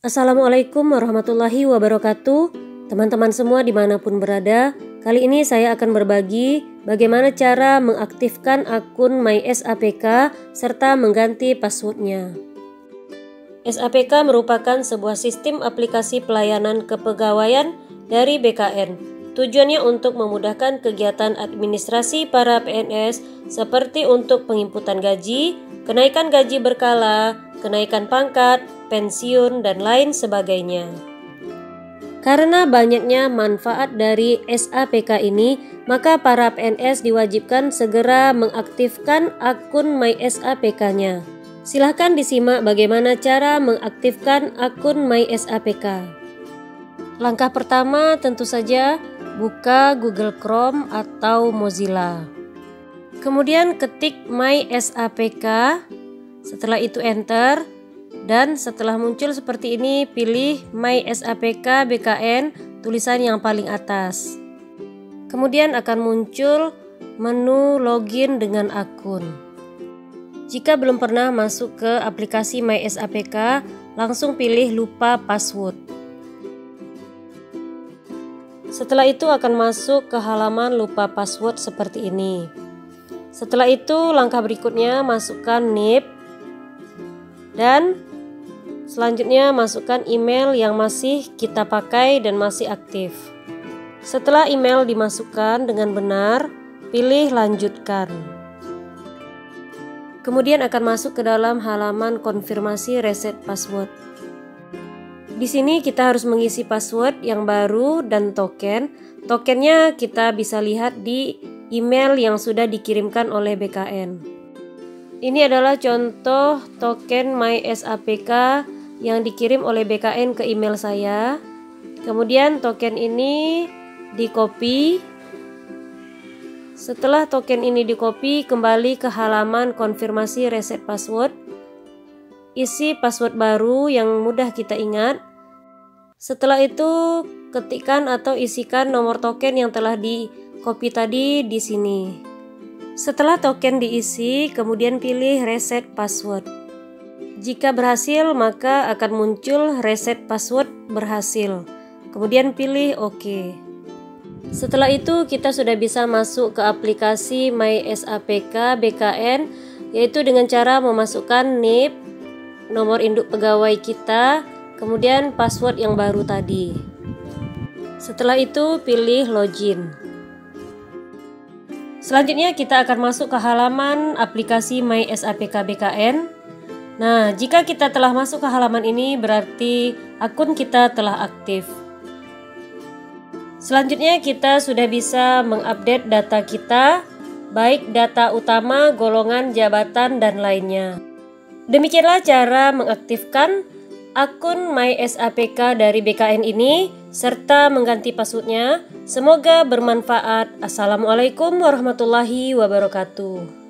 Assalamualaikum warahmatullahi wabarakatuh. Teman-teman semua dimanapun berada, kali ini saya akan berbagi bagaimana cara mengaktifkan akun MySAPK serta mengganti passwordnya. SAPK merupakan sebuah sistem aplikasi pelayanan kepegawaian dari BKN. Tujuannya untuk memudahkan kegiatan administrasi para PNS seperti untuk penginputan gaji, kenaikan gaji berkala, kenaikan pangkat, pensiun, dan lain sebagainya. Karena banyaknya manfaat dari SAPK ini, maka para PNS diwajibkan segera mengaktifkan akun MySAPK-nya. Silahkan disimak bagaimana cara mengaktifkan akun MySAPK. Langkah pertama tentu saja buka Google Chrome atau Mozilla. Kemudian ketik MySAPK, setelah itu enter. Dan setelah muncul seperti ini, pilih MySAPK BKN, tulisan yang paling atas. Kemudian akan muncul menu login dengan akun. Jika belum pernah masuk ke aplikasi MySAPK, langsung pilih lupa password. Setelah itu akan masuk ke halaman lupa password seperti ini. Setelah itu langkah berikutnya masukkan NIP dan selanjutnya masukkan email yang masih kita pakai dan masih aktif. Setelah email dimasukkan dengan benar, pilih lanjutkan. Kemudian akan masuk ke dalam halaman konfirmasi reset password. Di sini kita harus mengisi password yang baru dan token. Tokennya kita bisa lihat di email yang sudah dikirimkan oleh BKN. Ini adalah contoh token MySAPK yang dikirim oleh BKN ke email saya. Kemudian token ini di-copy. Setelah token ini di-copy, kembali ke halaman konfirmasi reset password. Isi password baru yang mudah kita ingat. Setelah itu, ketikkan atau isikan nomor token yang telah di-copy tadi di sini. Setelah token diisi, kemudian pilih reset password. Jika berhasil, maka akan muncul reset password berhasil. Kemudian pilih OK. Setelah itu, kita sudah bisa masuk ke aplikasi MySAPK BKN, yaitu dengan cara memasukkan NIP, nomor induk pegawai kita, kemudian password yang baru tadi. Setelah itu, pilih login. Selanjutnya kita akan masuk ke halaman aplikasi MySAPK BKN. Nah, jika kita telah masuk ke halaman ini berarti akun kita telah aktif. Selanjutnya kita sudah bisa mengupdate data kita, baik data utama, golongan, jabatan, dan lainnya. Demikianlah cara mengaktifkan akun MySAPK dari BKN ini serta mengganti passwordnya. Semoga bermanfaat. Assalamualaikum warahmatullahi wabarakatuh.